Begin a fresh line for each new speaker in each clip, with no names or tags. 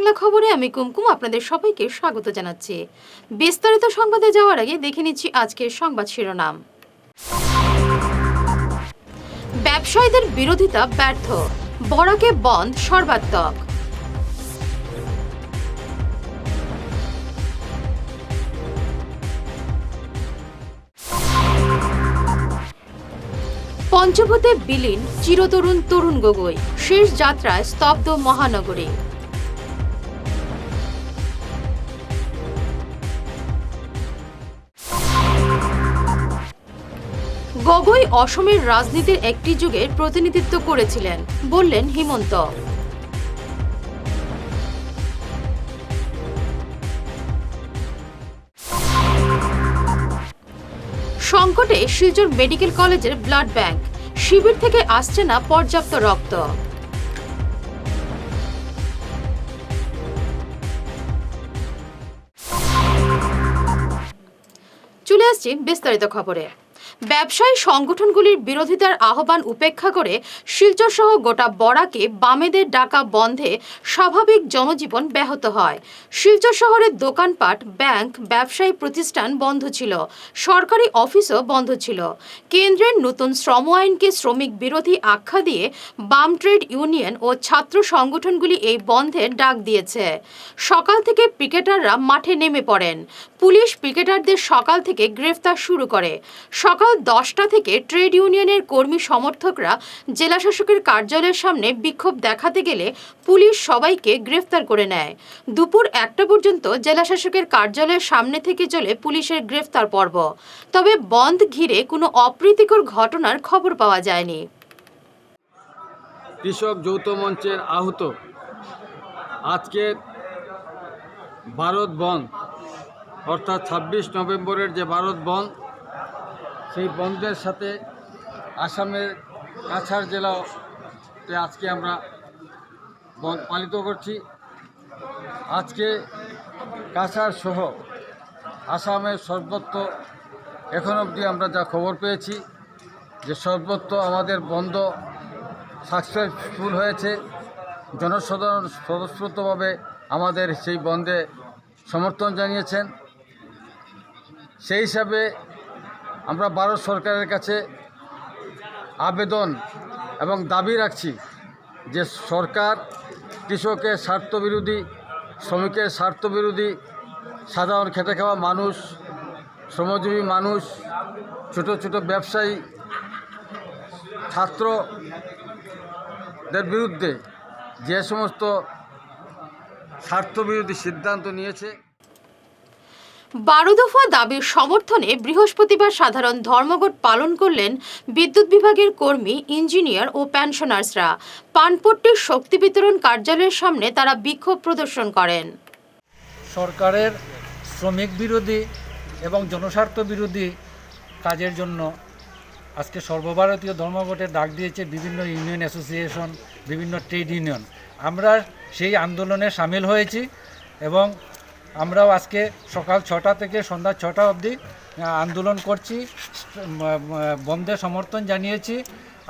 বাংলা খবরে আমি কুমকুম আপনাদের সবাইকে স্বাগত জানাচ্ছি। বিস্তারিত সংবাদে যাওয়ার আগে দেখে নিচ্ছি আজকের সংবাদ শিরোনাম। ব্যবসায়ীদের বিরোধিতা ব্যর্থ, বরাকে বন্ধ সর্বাত্মক। পঞ্চভূতে বিলীন চিরতরুণ তরুণ গগৈ, শেষ যাত্রায় স্তব্ধ মহানগরী। গগৈ অসমের রাজনীতির একটি যুগের প্রতিনিধিত্ব করেছিলেন, বললেন হিমন্ত। সংকটে শিলচর মেডিকেল কলেজের ব্লাড ব্যাংক, শিবির থেকে আসছে না পর্যাপ্ত রক্ত। চলে আসছি বিস্তারিত খবরে। ব্যবসায়ী সংগঠনগুলির বিরোধিতার আহ্বান উপেক্ষা করে শিলচর সহ গোটা বরাকে বামেদের ডাকা বন্ধে স্বাভাবিক জনজীবন ব্যাহত হয়। শিলচর শহরের দোকানপাট, ব্যাংক, ব্যবসায়ী প্রতিষ্ঠান বন্ধ ছিল, সরকারি অফিসও বন্ধ ছিল। কেন্দ্রের নতুন শ্রম আইনকে শ্রমিক বিরোধী আখ্যা দিয়ে বাম ট্রেড ইউনিয়ন ও ছাত্র সংগঠনগুলি এই বন্ধের ডাক দিয়েছে। সকাল থেকে পিকেটাররা মাঠে নেমে পড়েন। পুলিশ পিকেটারদের সকাল থেকে গ্রেফতার শুরু করে। সকাল 10টা থেকে ট্রেড ইউনিয়নের কর্মী সমর্থকরা জেলা শাসকের কার্যালয়ের সামনে বিক্ষোভ দেখাতে গেলে পুলিশ সবাইকে গ্রেফতার করে নেয়। দুপুর 1টা পর্যন্ত জেলা শাসকের কার্যালয়ের সামনে থেকে চলে পুলিশের গ্রেফতার পর্ব। তবে বন্ধ ঘিরে কোনো অপ্রীতিকর ঘটনার খবর পাওয়া যায়নি।
কৃষক যৌথ মঞ্চের আহত আজকের ভারত বন্ধ, অর্থাৎ 26 নভেম্বরের যে ভারত বন্ধ, সেই বন্ধের সাথে আসামের কাছাড় জেলাতে আজকে আমরা বন্ধ পালিত করছি। আজকে কাছাড় সহ আসামের সর্বত্র এখন অবধি আমরা যা খবর পেয়েছি যে সর্বত্র আমাদের বন্ধ সাকসেসফুল হয়েছে। জনসাধারণ স্বতঃস্ফূর্তভাবে আমাদের সেই বন্ধে সমর্থন জানিয়েছেন। সেই হিসাবে আমরা ভারত সরকারের কাছে আবেদন এবং দাবি রাখছি যে সরকার কৃষকের স্বার্থবিরোধী, শ্রমিকের স্বার্থবিরোধী, সাধারণ খেটে খাওয়া মানুষ, শ্রমজীবী মানুষ, ছোট ছোট ব্যবসায়ী, ছাত্রদের বিরুদ্ধে যে সমস্ত স্বার্থবিরোধী সিদ্ধান্ত নিয়েছে।
12 দফা দাবির সমর্থনে বৃহস্পতিবার সাধারণ ধর্মঘট পালন করলেন বিদ্যুৎ বিভাগের কর্মী, ইঞ্জিনিয়ার ও পেনশনার্সরা। পানপট্টির শক্তি বিতরণ কার্যালয়ের সামনে তারা বিক্ষোভ প্রদর্শন করেন।
সরকারের শ্রমিক বিরোধী এবং জনস্বার্থ বিরোধী কাজের জন্য আজকে সর্বভারতীয় ধর্মঘটের ডাক দিয়েছে বিভিন্ন ইউনিয়ন অ্যাসোসিয়েশন, বিভিন্ন ট্রেড ইউনিয়ন। আমরা সেই আন্দোলনে সামিল হয়েছি এবং আমরাও আজকে সকাল 6টা থেকে সন্ধ্যা 6টা অবধি আন্দোলন করছি, বন্ধে সমর্থন জানিয়েছি।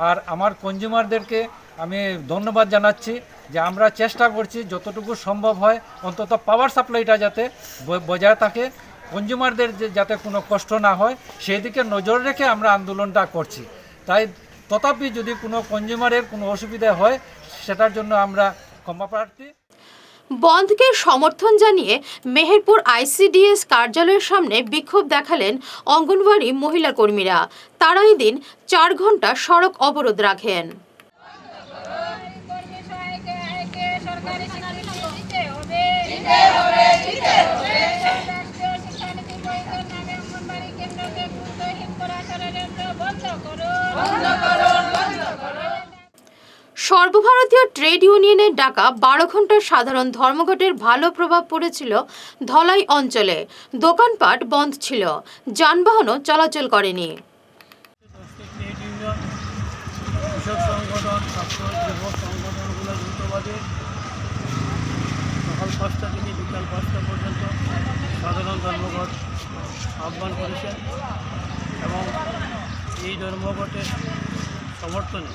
আর আমার কনজিউমারদেরকে আমি ধন্যবাদ জানাচ্ছি যে আমরা চেষ্টা করছি যতটুকু সম্ভব হয় অন্তত পাওয়ার সাপ্লাইটা যাতে বজায় থাকে, কনজিউমারদের যাতে কোনো কষ্ট না হয় সেই দিকে নজর রেখে আমরা আন্দোলনটা করছি। তাই তথাপি যদি কোনো কনজিউমারের কোনো অসুবিধা হয় সেটার জন্য আমরা ক্ষমা প্রার্থী।
বন্ধকে সমর্থন জানিয়ে মেহেরপুর আইসিডিএস কার্যালয়ের সামনে বিক্ষোভ দেখালেন অঙ্গনওয়াড়ি মহিলা কর্মীরা। তারা এদিন 4 ঘন্টা সড়ক অবরোধ রাখেন। সর্বভারতীয় ট্রেড ইউনিয়নের ডাকা 12 ঘন্টার সাধারণ ধর্মঘটের ভালো প্রভাব পড়েছিল ধলাই অঞ্চলে। দোকানপাট বন্ধ ছিল, যানবাহনও চলাচল করেনি।
কৃষক সংগঠন, ছাত্র যুবক সংগঠনগুলো যৌথভাবে সকাল 5টা থেকে বিকাল 5টা পর্যন্ত সাধারণ ধর্মঘট আহ্বান করেছেন এবং এই ধর্মঘটের সমর্থনে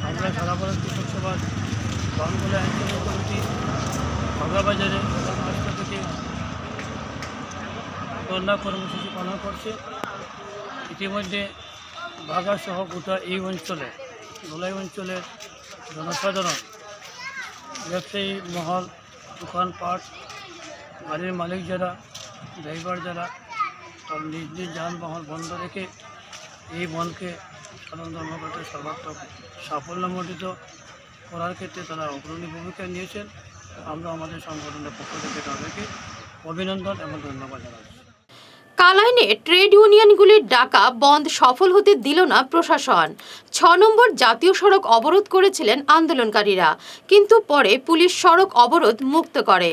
আমরা সারা ভারত কৃষক সভা বাংলা আন্দোলন কমিটি বাগাবাজারে সকাল 8টা থেকে ধর্ণা কর্মসূচি পালন করছে। ইতিমধ্যে বাগাসহ গোটা এই অঞ্চলে ধলাই অঞ্চলের জনসাধারণ, ব্যবসায়ী মহল, দোকানপাট, গাড়ির মালিক যারা, ড্রাইভার যারা, তার নিজ নিজ যানবাহন বন্ধ রেখে এই বনকে সাধারণ ধর্মঘটের সর্বাত্মক সাফল্যমণ্ডিত করার ক্ষেত্রে তারা অগ্রণী ভূমিকা নিয়েছেন। আমরা আমাদের সংগঠনের পক্ষ থেকে তাদেরকে অভিনন্দন এবং ধন্যবাদ জানাচ্ছি।
কালাইনে ট্রেড ইউনিয়নগুলির ডাকা বন্ধ সফল হতে দিল না প্রশাসন। 6 নম্বর জাতীয় সড়ক অবরোধ করেছিলেন আন্দোলনকারীরা, কিন্তু পরে পুলিশ সড়ক অবরোধ মুক্ত করে।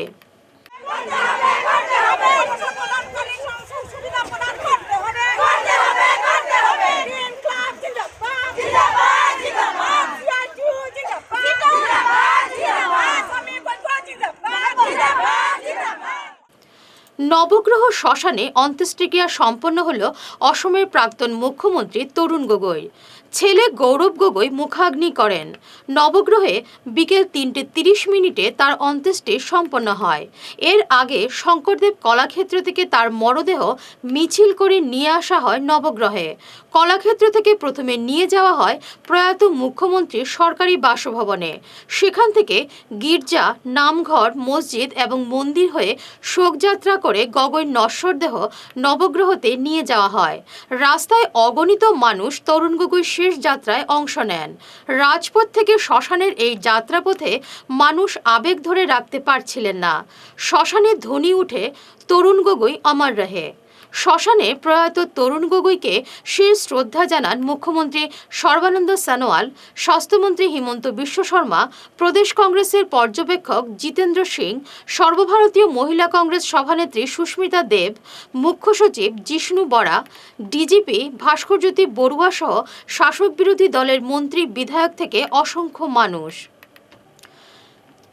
নবগ্রহ শ্মশানে অন্ত্যেষ্টিক্রিয়া সম্পন্ন হল অসমের প্রাক্তন মুখ্যমন্ত্রী তরুণ গগৈ। ছেলে গৌরব গগৈ মুখাগ্নি করেন। নবগ্রহে বিকেল 3:30 তার অন্ত্যেষ্টি সম্পন্ন হয়। এর আগে শঙ্করদেব কলাক্ষেত্র থেকে তার মরদেহ মিছিল করে নিয়ে আসা হয় নবগ্রহে। কলাক্ষেত্র থেকে প্রথমে নিয়ে যাওয়া হয় প্রয়াত মুখ্যমন্ত্রীর সরকারি বাসভবনে। সেখান থেকে গির্জা, নামঘর, মসজিদ এবং মন্দির হয়ে শোকযাত্রা করে গগৈর নশ্বর দেহ নবগ্রহতে নিয়ে যাওয়া হয়। রাস্তায় অগণিত মানুষ তরুণ গগৈর শেষ যাত্রায় অংশ নেন। রাজপথ থেকে শ্মশানের এই যাত্রাপথে মানুষ আবেগ ধরে রাখতে পারছিলেন না। শ্মশানে ধ্বনি উঠে তরুণ গগৈ অমর রহে। শ্মশানে প্রয়াত তরুণ গগৈকে শেষ শ্রদ্ধা জানান মুখ্যমন্ত্রী সর্বানন্দ সোনোয়াল, স্বাস্থ্যমন্ত্রী হিমন্ত বিশ্ব শর্মা, প্রদেশ কংগ্রেসের পর্যবেক্ষক জিতেন্দ্র সিং, সর্বভারতীয় মহিলা কংগ্রেস সভানেত্রী সুস্মিতা দেব, মুখ্য সচিব জিষ্ণু বরা, ডিজিপি ভাস্করজ্যোতি বড়ুয়া সহ শাসক বিরোধী দলের মন্ত্রী, বিধায়ক থেকে অসংখ্য মানুষ।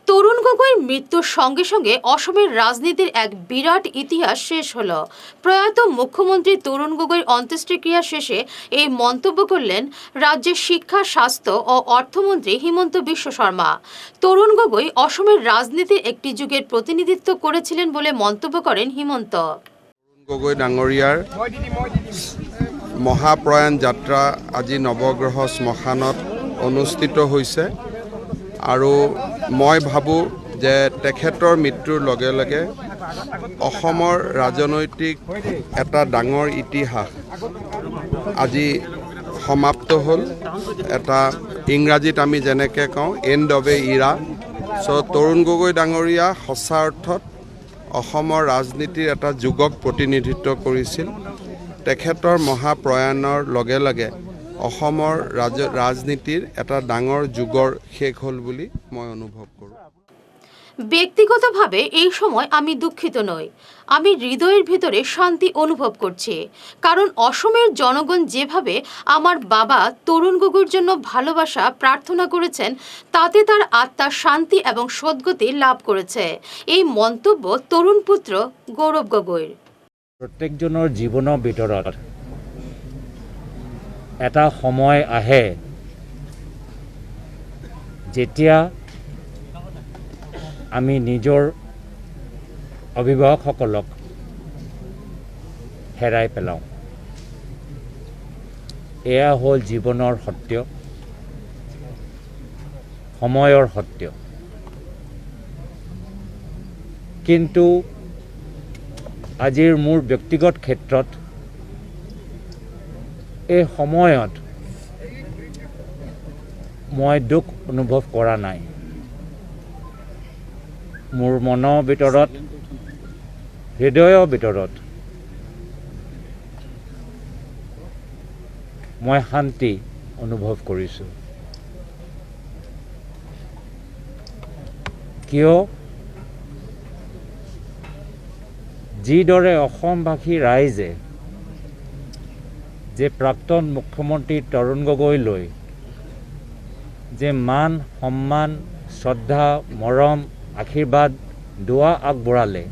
তরুণ গগৈর মৃত্যুর সঙ্গে সঙ্গে অসমের রাজনীতির এক বিরাট ইতিহাস শেষ হল। প্রয়াত মুখ্যমন্ত্রী তরুণ গগৈর অন্ত্যেষ্টিক্রিয়া শেষে এই মন্তব্য করলেন রাজ্যের শিক্ষা, স্বাস্থ্য ও অর্থমন্ত্রী হিমন্ত বিশ্ব শর্মা। তরুণ গগৈ অসমের রাজনীতির একটি যুগের প্রতিনিধিত্ব করেছিলেন বলে মন্তব্য করেন হিমন্ত।
গগৈ ডাঙৰীয়াৰ মহাপ্ৰয়াণ যাত্ৰা আজি নৱগ্ৰহ শ্মশানত অনুষ্ঠিত হৈছে আৰু মই ভাবোঁ যে তেখেতৰ মৃত্যুৰ লগে লগে অসমৰ ৰাজনৈতিক এটা ডাঙৰ ইতিহাস আজি সমাপ্ত হ'ল। এটা ইংৰাজীত আমি যেনেকৈ কওঁ এণ্ড অৱ এ ইৰা। চ' তৰুণ গগৈ ডাঙৰীয়া সঁচা অৰ্থত অসমৰ ৰাজনীতিৰ এটা যুগক প্ৰতিনিধিত্ব কৰিছিল। তেখেতৰ মহাপ্ৰয়াণৰ লগে লগে অসমৰ ৰাজনীতিৰ এটা ডাঙৰ যুগৰ শেষ হ'ল বুলি মই অনুভৱ কৰোঁ।
ব্যক্তিগতভাবে এই সময় আমি দুঃখিত নই। আমি হৃদয়ের ভিতরে শান্তি অনুভব করছি, কারণ অসমের জনগণ যেভাবে আমার বাবা তরুণ গগৈর জন্য ভালোবাসা প্রার্থনা করেছেন, তাতে তার আত্মা শান্তি এবং সদ্গতি লাভ করেছে। এই মন্তব্য তরুণ পুত্র গৌরব গগৈৰ।
প্ৰত্যেকজনৰ জীৱনৰ ভিতৰত এটা সময় আহে যেতিয়া আমি নিজৰ অভিভাৱকসকলক হেৰাই পেলাওঁ। এয়া হ'ল জীৱনৰ সত্য, সময়ৰ সত্য। কিন্তু আজিৰ মোৰ ব্যক্তিগত ক্ষেত্ৰত এই সময়ত মই দুখ অনুভৱ কৰা নাই। মোৰ মনৰ ভিতৰত, হৃদয়ৰ ভিতৰত মই শান্তি অনুভৱ কৰিছোঁ। কিয় যিদৰে অসমবাসী ৰাইজে যে প্ৰাক্তন মুখ্যমন্ত্ৰী তৰুণ গগৈলৈ যে মান, সন্মান, শ্ৰদ্ধা, মৰম, আশীৰ্বাদ, দোৱা আগবঢ়ালে,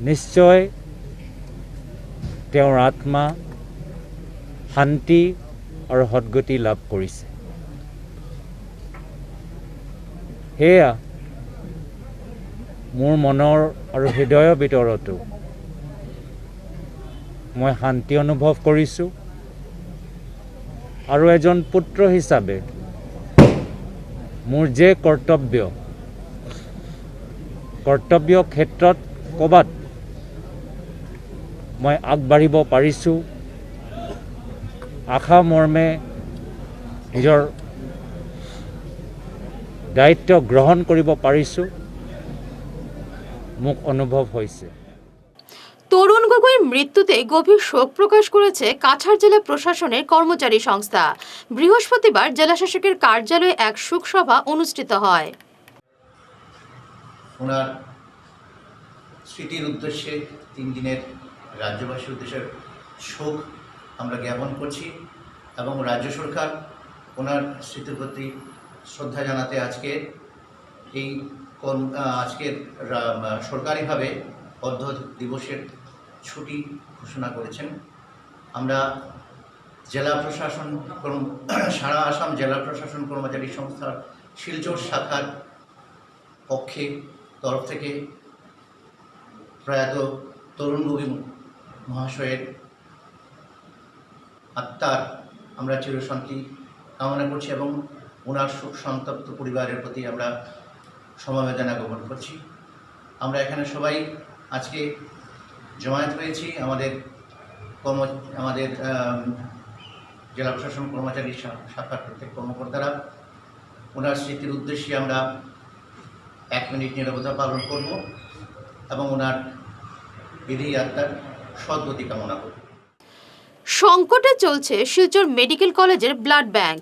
নিশ্চয় তেওঁৰ আত্মা শান্তি আৰু সদ্গতি লাভ কৰিছে। সেয়া মোৰ মনৰ আৰু হৃদয়ৰ ভিতৰতো মই শান্তি অনুভৱ কৰিছোঁ আৰু এজন পুত্ৰ হিচাপে মোৰ যে কৰ্তব্য ক্ষেত্ৰত ক'ৰবাত মই আগবাঢ়িব পাৰিছোঁ, আশা মৰ্মে নিজৰ দায়িত্ব গ্ৰহণ কৰিব পাৰিছোঁ, মোক অনুভৱ হৈছে।
তরুণ গগৈর মৃত্যুতে গভীর শোক প্রকাশ করেছে কাছাড় জেলা প্রশাসনের কর্মচারী সংস্থা। বৃহস্পতিবার জেলাশাসকের কার্যালয়ে এক শোকসভা অনুষ্ঠিত হয়।
ওনার স্মৃতির উদ্দেশ্যে 3 দিনের রাজ্যবাসীর উদ্দেশ্যে শোক আমরা জ্ঞাপন করছি এবং রাজ্য সরকার ওনার স্মৃতির প্রতি শ্রদ্ধা জানাতে আজকের সরকারিভাবে অর্ধ দিবসের ছুটি ঘোষণা করেছেন। আমরা জেলা প্রশাসন সারা আসাম জেলা প্রশাসন কর্মচারী সংস্থার শিলচর শাখার তরফ থেকে প্রয়াত তরুণ গগৈ মহাশয়ের আত্মার আমরা চিরশান্তি কামনা করছি এবং ওনার শোক সন্তপ্ত পরিবারের প্রতি আমরা সমবেদনা জ্ঞাপন করছি। আমরা এখানে সবাই আজকে জমায়েত হয়েছি আমাদের জেলা প্রশাসন কর্মচারী শাখার প্রত্যেক কর্মকর্তারা। ওনার স্মৃতির উদ্দেশ্যে আমরা 1 মিনিট নীরবতা পালন করব এবং ওনার বিদেহী আত্মার সদ্গতি কামনা করব।
সংকটে চলছে শিলচর মেডিকেল কলেজের ব্লাড ব্যাংক।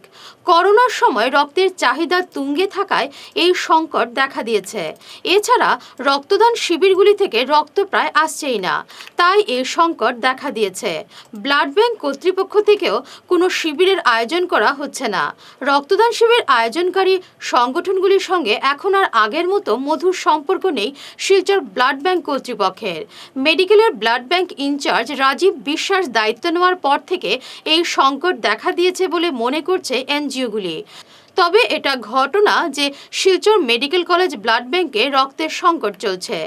করোনার সময় রক্তের চাহিদা তুঙ্গে থাকায় এই সংকট দেখা দিয়েছে। এছাড়া রক্তদান শিবিরগুলি থেকে রক্ত প্রায় আসছেই না, তাই এই সংকট দেখা দিয়েছে। ব্লাড ব্যাংক কর্তৃপক্ষ থেকেও কোনো শিবিরের আয়োজন করা হচ্ছে না। রক্তদান শিবির আয়োজনকারী সংগঠনগুলির সঙ্গে এখন আর আগের মতো মধুর সম্পর্ক নেই শিলচর ব্লাড ব্যাংক কর্তৃপক্ষের। মেডিকেলের ব্লাড ব্যাংক ইনচার্জ রাজীব বিশ্বাস দায়িত্ব নেওয়ার পর থেকে এই সংকট দেখা দিয়েছে বলে মনে করছে এনজিওগুলি। তবে এটা ঘটনা যে শিলচর মেডিকেল কলেজ ব্লাড ব্যাংকে রক্তের সংকট চলছে।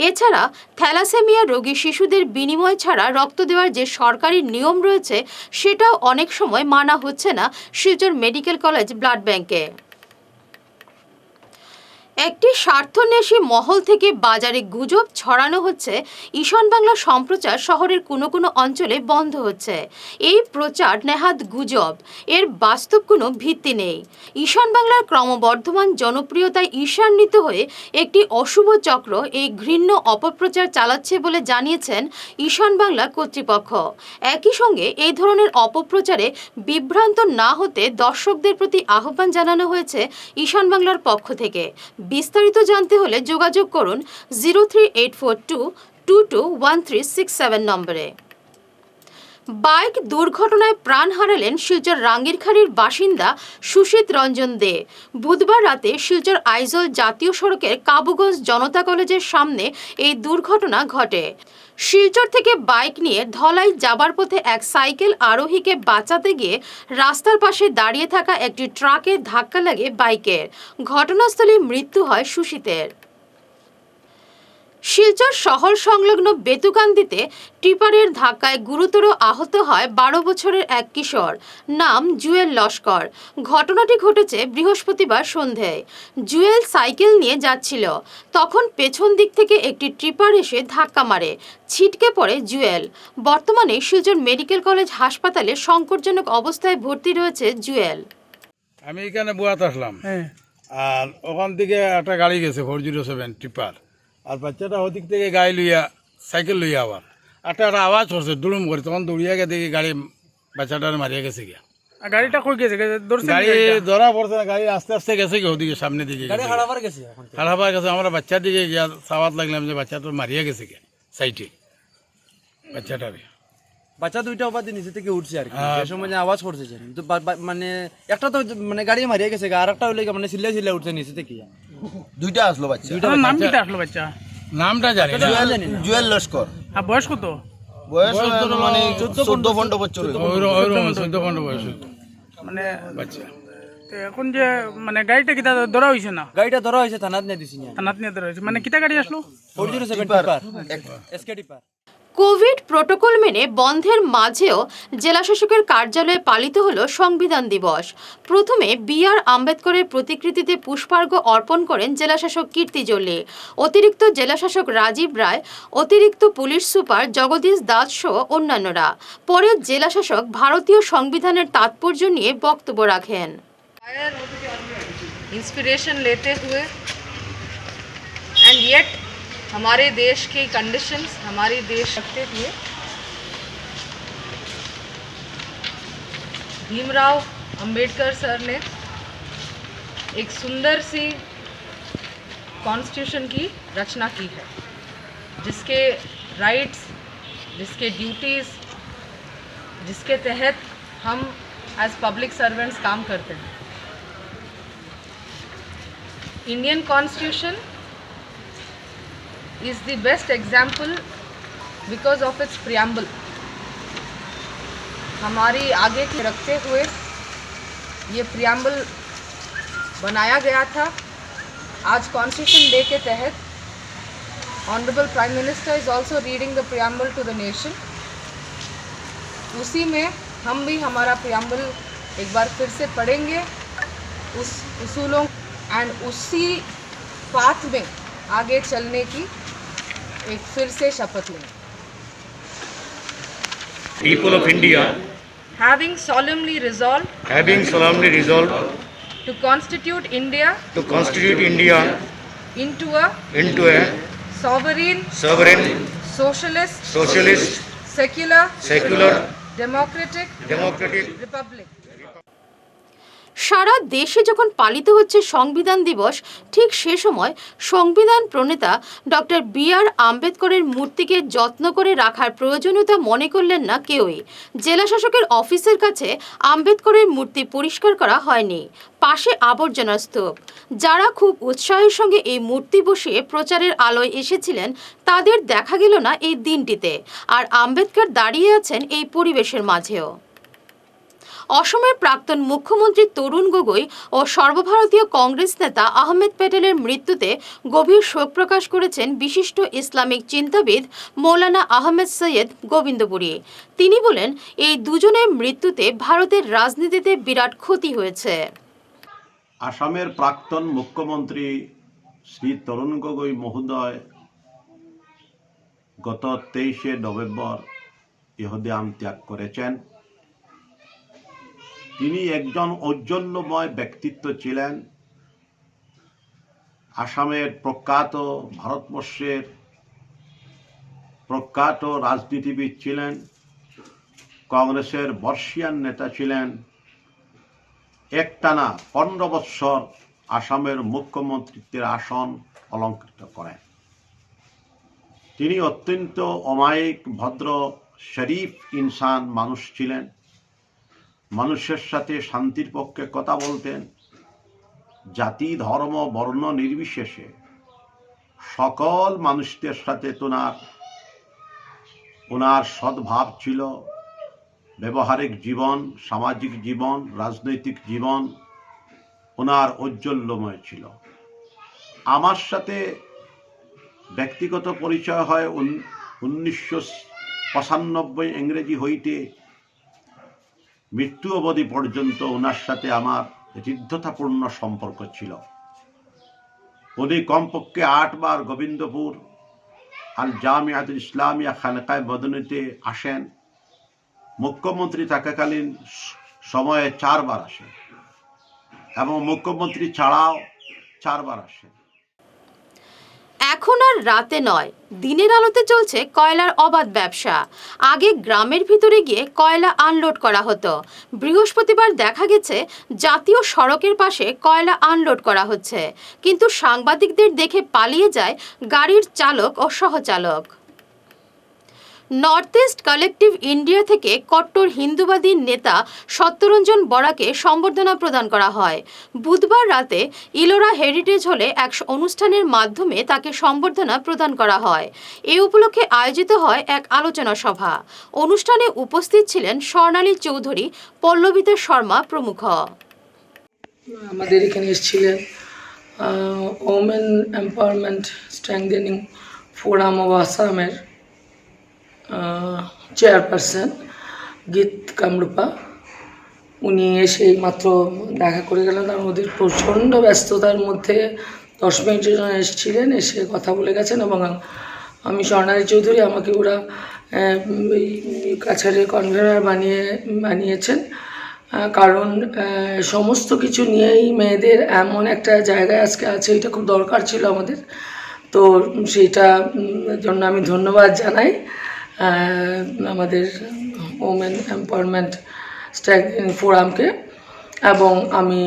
এছাড়া থ্যালাসেমিয়া রোগী শিশুদের বিনিময় ছাড়া রক্ত দেওয়ার যে সরকারি নিয়ম রয়েছে সেটাও অনেক সময় মানা হচ্ছে না শিলচর মেডিকেল কলেজ ব্লাড ব্যাংকে। একটি স্বার্থন্বেষী মহল থেকে বাজারে গুজব ছড়ানো হচ্ছে ঈশান বাংলা সম্প্রচার শহরের কোনো কোনো অঞ্চলে বন্ধ হচ্ছে। এই প্রচার নেহাত গুজব, এর বাস্তব কোনো ভিত্তি নেই। ঈশান বাংলার ক্রমবর্ধমান জনপ্রিয়তায় ঈর্ষান্বিত হয়ে একটি অশুভ চক্র এই ঘৃণ্য অপপ্রচার চালাচ্ছে বলে জানিয়েছেন ঈশান বাংলা কর্তৃপক্ষ। একই সঙ্গে এই ধরনের অপপ্রচারে বিভ্রান্ত না হতে দর্শকদের প্রতি আহ্বান জানানো হয়েছে ঈশান বাংলার পক্ষ থেকে। বিস্তারিত জানতে হলে যোগাযোগ করুন 03842221367 নম্বরে। বাইক দুর্ঘটনায় প্রাণ হারালেন শিলচর রাঙ্গিরখাড়ির বাসিন্দা সুশীত রঞ্জন দে। বুধবার রাতে শিলচর আইজল জাতীয় সড়কের কাবুগঞ্জ জনতা কলেজের সামনে এই দুর্ঘটনা ঘটে। শিলচর থেকে বাইক নিয়ে ধলাই যাবার পথে এক সাইকেল আরোহীকে বাঁচাতে গিয়ে রাস্তার পাশে দাঁড়িয়ে থাকা একটি ট্রাকে ধাক্কা লাগে বাইকের। ঘটনাস্থলে মৃত্যু হয় সুশীতের। শিলচর শহর সংলগ্ন বেতুকান্দিতে টিপারের ধাক্কায় গুরুতর আহত হয় 12 বছরের এক কিশোর, নাম জুয়েল লস্কর। ঘটনাটি ঘটেছে বৃহস্পতিবার সন্ধ্যায়। জুয়েল সাইকেল নিয়ে যাচ্ছিল, তখন পেছন দিক থেকে একটি ট্রিপার এসে ধাক্কা মারে, ছিটকে পড়ে জুয়েল। বর্তমানে শিলচর মেডিকেল কলেজ হাসপাতালে সংকটজনক অবস্থায় ভর্তি রয়েছে জুয়েল।
আমি এখানে বোয়াতে আসলাম, আর ওখান থেকে একটা গাড়ি গেছে 407 টিপার, আর বাচ্চাটা ওদিক থেকে গাড়ি লইয়া সাইকেল লইয়া আবার একটা আওয়াজ হচ্ছে দুলুম করে, তখন দৌড়িয়া গিয়ে দেখি গাড়ি বাচ্চাটার মারিয়া গেছে গিয়া।
গাড়িটা কই গেছে?
গাড়ি ধরা পড়ছে না, গাড়ি আস্তে আস্তে গেছে গিয়ে ওদিকে সামনে দিকে খারাপ গেছে। আমরা বাচ্চার দিকে গিয়া সাবাত লাগলাম যে বাচ্চাটা মারিয়া গেছে গিয়া সাইডে বাচ্চাটারে।
বাচ্চা দুইটা অবাধ নিচে থেকে উঠছে আর কি, যে সময় যে আওয়াজ করছে তো মানে একটা তো মানে গাড়ি মারিয়া গেছে, আর একটা হইলে মানে চিল্লা উঠছে নিচে থেকে।
দুইটা আসলো বাচ্চা।
নাম কিটা আসলো বাচ্চা?
নামটা জানি না।
জুয়েল লস্কর।
আর বয়স কত?
বয়স মানে 14-15 বছর।
ওইরকম 14-15 বয়স
মানে
বাচ্চা।
তো এখন যে মানে গাড়িটা কিটা ধরা হয়েছে না,
গাড়িটা ধরা হয়েছে, থানাত নিয়ে দিছি।
থানাত নিয়ে ধরা হয়েছে, মানে কিটা গাড়ি আসলো?
407 tipper, SK tipper.
Covid protocol মেনে বন্ধের মাঝেও জেলাশাসকের কার্যালয়ে পালিত হলো সংবিধান দিবস। প্রথমে বি.আর. আম্বেদকরের প্রতিকৃতিতে পুষ্পার্ঘ্য অর্পণ করেন জেলাশাসক কীর্তি জল্লি, অতিরিক্ত জেলাশাসক রাজীব রায়, অতিরিক্ত পুলিশ সুপার জগদীশ দাস সহ অন্যান্যরা। পরে জেলাশাসক ভারতীয় সংবিধানের তাৎপর্য নিয়ে বক্তব্য রাখেন।
इंस्पिरेशन लेते हुए एंड येट हमारे देश की कंडीशंस हमारे देश रखते हुए भीमराव अंबेडकर सर ने एक सुंदर सी कॉन्स्टिट्यूशन की रचना की है, जिसके राइट्स, जिसके ड्यूटीज़, जिसके तहत हम एज पब्लिक सर्वेंट्स काम करते हैं। Indian Constitution is the best example because of its preamble. हमारी आगे की रखते हुए ये preamble बनाया गया था। आज Constitution Day के तहत Honorable Prime Minister is also reading the preamble to the nation. उसी में हम भी हमारा preamble एक बार फिर से पढ़ेंगे, उस उसूलों एंड उसी पाथ में आगे चलने की एक फिर से शपथ लें।
People of India
Having solemnly resolved to constitute India into a sovereign, socialist, secular, democratic republic.
সারা দেশে যখন পালিত হচ্ছে সংবিধান দিবস, ঠিক সে সময় সংবিধান প্রণেতা ডক্টর বি.আর. আম্বেদকরের মূর্তিকে যত্ন করে রাখার প্রয়োজনীয়তা মনে করলেন না কেউই। জেলাশাসকের অফিসের কাছে আম্বেদকরের মূর্তি পরিষ্কার করা হয়নি, পাশে আবর্জনার স্তূপ। যারা খুব উৎসাহের সঙ্গে এই মূর্তি বসিয়ে প্রচারের আলোয় এসেছিলেন, তাদের দেখা গেল না এই দিনটিতে। আর আম্বেদকর দাঁড়িয়ে আছেন এই পরিবেশের মাঝেও। অসমের প্রাক্তন মুখ্যমন্ত্রী তরুণ গগৈ ও সর্বভারতীয় কংগ্রেস নেতা আহমেদ প্যাটেলের মৃত্যুতে গভীর শোক প্রকাশ করেছেন বিশিষ্ট ইসলামিক চিন্তাবিদ মৌলানা আহমেদ সৈয়দ গোবিন্দপুরী। তিনি বলেন, এই দুজনের মৃত্যুতে ভারতের রাজনীতিতে বিরাট ক্ষতি হয়েছে।
আসামের প্রাক্তন মুখ্যমন্ত্রী শ্রী তরুণ গগৈ মহোদয় গত 23শে নভেম্বর ইহদেয়াম ত্যাগ করেছেন। তিনি একজন ঔজ্জ্বল্যময় ব্যক্তিত্ব ছিলেন। আসামের প্রখ্যাত, ভারতবর্ষের প্রখ্যাত রাজনীতিবিদ ছিলেন, কংগ্রেসের বর্ষীয়ান নেতা ছিলেন। একটানা 15 বৎসর আসামের মুখ্যমন্ত্রীত্বের আসন অলঙ্কৃত করেন। তিনি অত্যন্ত অমায়িক, ভদ্র, শরীফ ইনসান মানুষ ছিলেন। মানুষের সাথে শান্তির পক্ষে কথা বলতেন। জাতি, ধর্ম, বর্ণ নির্বিশেষে সকল মানুষদের সাথে ওনার সদ্ভাব ছিল। ব্যবহারিক জীবন, সামাজিক জীবন, রাজনৈতিক জীবন ওনার ঔজ্জ্বল্যময় ছিল। আমার সাথে ব্যক্তিগত পরিচয় হয় 1995 ইংরেজি হইতে মৃত্যু অবধি পর্যন্ত ওনার সাথে আমার হৃদ্যতাপূর্ণ সম্পর্ক ছিল। উনি কমপক্ষে 8 বার গোবিন্দপুর আল জামিয়াতুল ইসলামিয়া খানকায়ে মদনীতে আসেন। মুখ্যমন্ত্রী থাকাকালীন সময়ে 4 বার আসেন এবং মুখ্যমন্ত্রী ছাড়াও 4 বার আসেন।
এখন আর রাতে নয়, দিনের আলোতে চলছে কয়লার অবাধ ব্যবসা। আগে গ্রামের ভিতরে গিয়ে কয়লা আনলোড করা হতো। বৃহস্পতিবার দেখা গেছে জাতীয় সড়কের পাশে কয়লা আনলোড করা হচ্ছে, কিন্তু সাংবাদিকদের দেখে পালিয়ে যায় গাড়ির চালক ও সহচালক। নর্থ ইস্ট কালেকটিভ ইন্ডিয়া থেকে কট্টর হিন্দুবাদী নেতা সত্যরঞ্জন বরাকে সম্বর্ধনা প্রদান করা হয়। বুধবার রাতে ইলোরা হেরিটেজ হলে এক অনুষ্ঠানের মাধ্যমে তাকে সম্বর্ধনা প্রদান করা হয়। এ উপলক্ষে আয়োজিত হয় এক আলোচনা সভা। অনুষ্ঠানে উপস্থিত ছিলেন স্বর্ণালী চৌধুরী, পল্লবিতা শর্মা প্রমুখ।
আমাদের এখানে এসেছিলেন women empowerment strengthening forum of আসামের চেয়ারপারসন গীত কামরূপা। উনি এসে মাত্র দেখা করে গেলেন, কারণ ওদের প্রচণ্ড ব্যস্ততার মধ্যে 10 মিনিটের জন্য এসেছিলেন, এসে কথা বলে গেছেন। এবং আমি স্বর্ণালী চৌধুরী, আমাকে ওরা কাছাড়ে কনভেনার বানিয়েছেন, কারণ সমস্ত কিছু নিয়েই মেয়েদের এমন একটা জায়গায় আজকে আছে, এটা খুব দরকার ছিল আমাদের। তো সেইটা জন্য আমি ধন্যবাদ জানাই আমাদের ওমেন এম্পাওয়ারমেন্ট স্ট্রেংথেনিং ফোরামকে। এবং আমি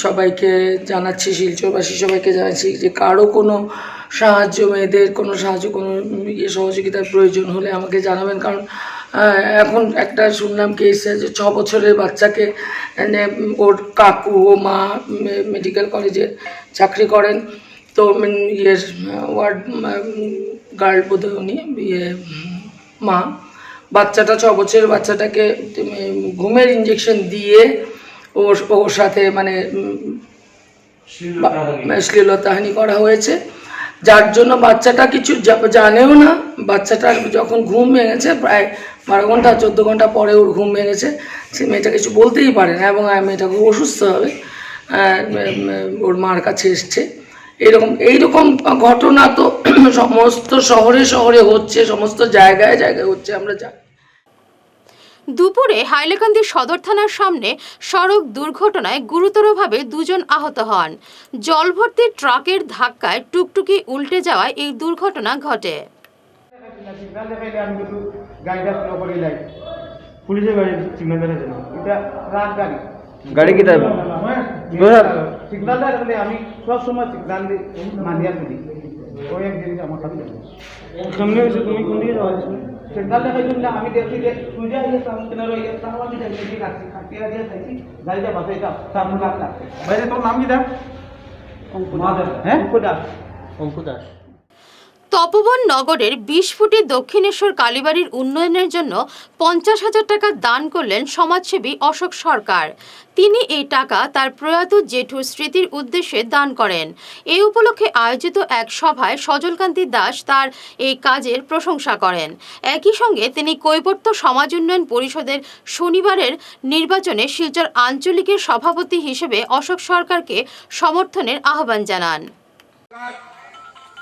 সবাইকে জানাচ্ছি, শিলচরবাসী সবাইকে জানাচ্ছি যে কারো কোনো সাহায্য, মেয়েদের কোনো সাহায্য, কোনো সহযোগিতার প্রয়োজন হলে আমাকে জানাবেন। কারণ এখন একটা শুনলাম কেস যে 6 বছরের বাচ্চাকে ওর কাকু ও মা মেডিকেল কলেজে চাকরি করেন, তো ওয়ার্ড গার্ল বোধহয় উনি মা, বাচ্চাটা 6 বছরের বাচ্চাটাকে ঘুমের ইঞ্জেকশন দিয়ে ওর সাথে মানে শ্লীলতাহানি করা হয়েছে, যার জন্য বাচ্চাটা কিছু জানেও না। বাচ্চাটার যখন ঘুম ভেঙেছে, প্রায় 12 ঘন্টা 14 ঘন্টা পরে ওর ঘুম ভেঙেছে, সে মেয়েটা কিছু বলতেই পারে না, এবং মেয়েটা খুব অসুস্থ হবে, ওর মার কাছে এসছে। এইরকম ঘটনা তো সমস্ত শহরে শহরে হচ্ছে, সমস্ত জায়গায় জায়গায় হচ্ছে, আমরা জানি।
দুপুরে হাইলাকান্দি সদর থানার সামনে সড়ক দুর্ঘটনায় গুরুতরভাবে 2 জন আহত হন। জলভর্তি ট্রাকের ধাক্কায় টুকটুকি উল্টে যাওয়ায় এই দুর্ঘটনা ঘটে।
গাড়ি কি
আমি সব সময় সিগন্যাল মানিয়া চলি, ওই এক জিনিস আমার কাছে সামনে হয়েছে। তুমি কোন দিকে যাওয়া সিগন্যাল দেখাই জন্য আমি দেখছি যে সুজা হয়ে সামনে রয়ে গেছে, আমি দেখছি কাটছি কাটিয়ে দিয়ে থাকি গাড়িটা বাসাইটা সামনে লাগছে। ভাই তোর নাম কি দা? অঙ্কুদাস। হ্যাঁ, অঙ্কুদাস।
তপবন নগরের 20 ফুটি দক্ষিণেশ্বর কালীবাড়ির উন্নয়নের জন্য 50,000 টাকা দান করলেন সমাজসেবী অশোক সরকার। তিনি এই টাকা তার প্রয়াত জেঠুর স্মৃতির উদ্দেশ্যে দান করেন। এই উপলক্ষে আয়োজিত এক সভায় সজলকান্তি দাস তার এই কাজের প্রশংসা করেন। একই সঙ্গে তিনি কৈবর্ত সমাজ উন্নয়ন পরিষদের শনিবারের নির্বাচনে শিলচর আঞ্চলিকের সভাপতি হিসেবে অশোক সরকারকে সমর্থনের আহ্বান জানান।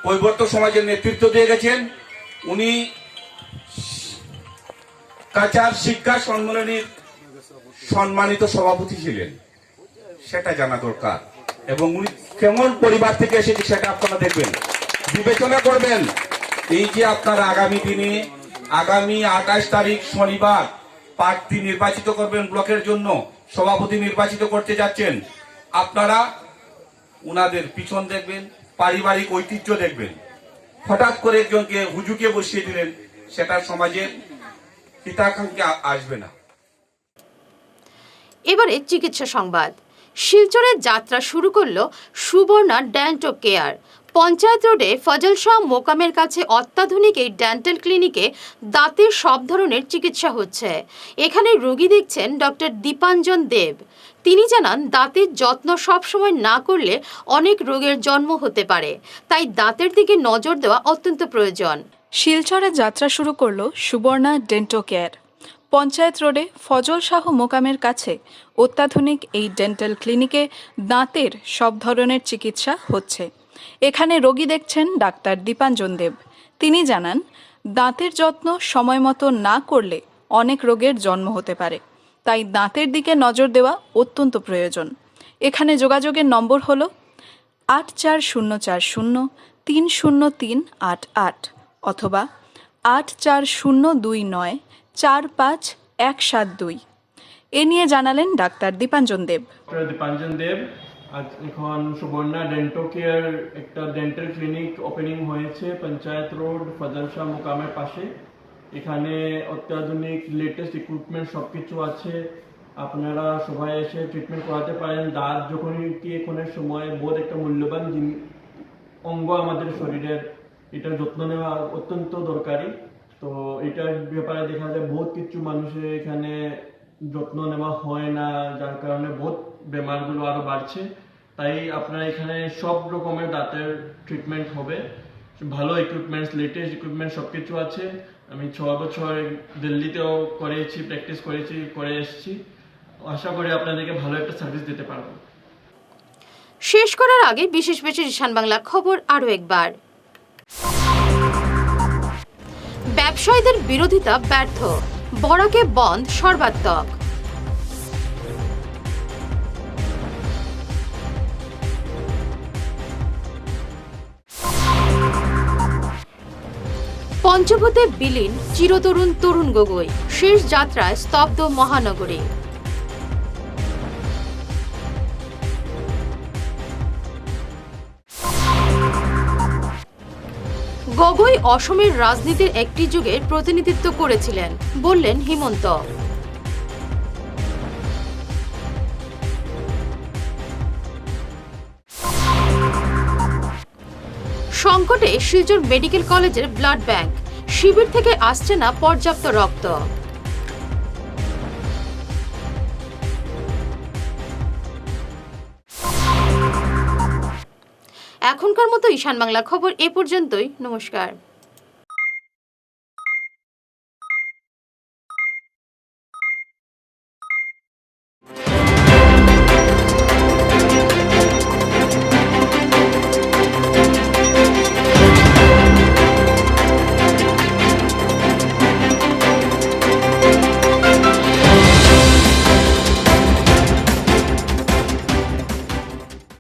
কৈবর্ত সমাজের নেতৃত্ব দিয়ে গেছেন, উনি কাচার শিক্ষা সম্মেলনীর সম্মানিত সভাপতি ছিলেন, সেটা জানা দরকার। এবং উনি কেমন পরিবার থেকে এসেছে সেটা আপনারা দেখবেন, বিবেচনা করবেন। এই যে আপনারা আগামী দিনে আগামী 28 তারিখ শনিবার প্রার্থী নির্বাচিত করবেন, ব্লকের জন্য সভাপতি নির্বাচিত করতে যাচ্ছেন, আপনারা উনাদের পিছন দেখবেন, পারিবারিক ঐতিহ্য দেখবেন। হঠাৎ করে একজনকে হুজুকে বসিয়ে দিলেন, সেটা সমাজের হিতাকাঙ্ক্ষী আসবে না।
এবারে চিকিৎসা সংবাদ। শিলচরে যাত্রা শুরু করল সুবর্ণা ডেন্টাল কেয়ার। পঞ্চায়েত রোডে ফজল শাহ মোকামের কাছে অত্যাধুনিক এই ডেন্টাল ক্লিনিকে দাঁতের সব ধরনের চিকিৎসা হচ্ছে। এখানে রোগী দেখছেন ডক্টর দীপাঞ্জন দেব। তিনি জানান, দাঁতের যত্ন সবসময় না করলে অনেক রোগের জন্ম হতে পারে, তাই দাঁতের দিকে নজর দেওয়া অত্যন্ত প্রয়োজন।
শিলচরে যাত্রা শুরু করলো সুবর্ণা ডেন্টাল কেয়ার। পঞ্চায়েত রোডে ফজল শাহ মোকামের কাছে অত্যাধুনিক এই ডেন্টাল ক্লিনিকে দাঁতের সব ধরনের চিকিৎসা হচ্ছে। এখানে রোগী দেখছেন ডাক্তার দীপাঞ্জন দেব। তিনি জানান, দাঁতের যত্ন সময় মতো না করলে অনেক রোগের জন্ম হতে পারে, তাই দাঁতের দিকে নজর দেওয়া অত্যন্ত প্রয়োজন। এখানে যোগাযোগের নম্বর হলো 8404030388 অথবা 8402945172। এ নিয়ে জানালেন ডাক্তার দীপাঞ্জন দেব।
দীপাঞ্জন দেব, আজ এখন সুবর্ণা ডেন্টাল কেয়ার একটা ডেন্টাল ক্লিনিক ওপেনিং হয়েছে পঞ্চায়েত রোড ফজল শাহ মোকামের পাশে। এখানে অত্যাধুনিক লেটেস্ট ইকুইপমেন্ট সব কিছু আছে, আপনারা সবাই এসে ট্রিটমেন্ট করাতে পারেন। দাঁত যখন কি এখনের সময় বহুত একটা মূল্যবান অঙ্গ আমাদের শরীরের, এটার যত্ন নেওয়া অত্যন্ত দরকারি। তো এটার ব্যাপারে দেখা যায় বহুত কিছু মানুষের এখানে যত্ন নেওয়া হয় না, যার কারণে বহুত বেমারগুলো আরও বাড়ছে। তাই আপনার এখানে সব রকমের দাঁতের ট্রিটমেন্ট হবে, ভালো ইকুইপমেন্টস, লেটেস্ট ইকুইপমেন্ট সব কিছু আছে। আমি 6 বছর দিল্লিতেও করেছি, প্র্যাকটিস করে এসেছি। আশা করি আপনাদেরকে ভালো একটা সার্ভিস দিতে পারবো।
শেষ করার আগে বিশেষ ঈশান বাংলা খবর আরও একবার। ব্যবসায়ীদের বিরোধিতা ব্যর্থ, বরাকে বন্ধ সর্বাত্মক। পঞ্চভূতে বিলীন চিরতরুণ তরুণ গগৈ, শেষ যাত্রায় স্তব্ধ মহানগরী। গগৈ অসমের রাজনীতির একটি যুগের প্রতিনিধিত্ব করেছিলেন, বললেন হিমন্ত। সংকটে শিলচর মেডিকেল কলেজের ব্লাড ব্যাংক, শিবির থেকে আসছে না পর্যাপ্ত রক্ত। এখনকার মতো ঈশান বাংলা খবর এ পর্যন্তই। নমস্কার।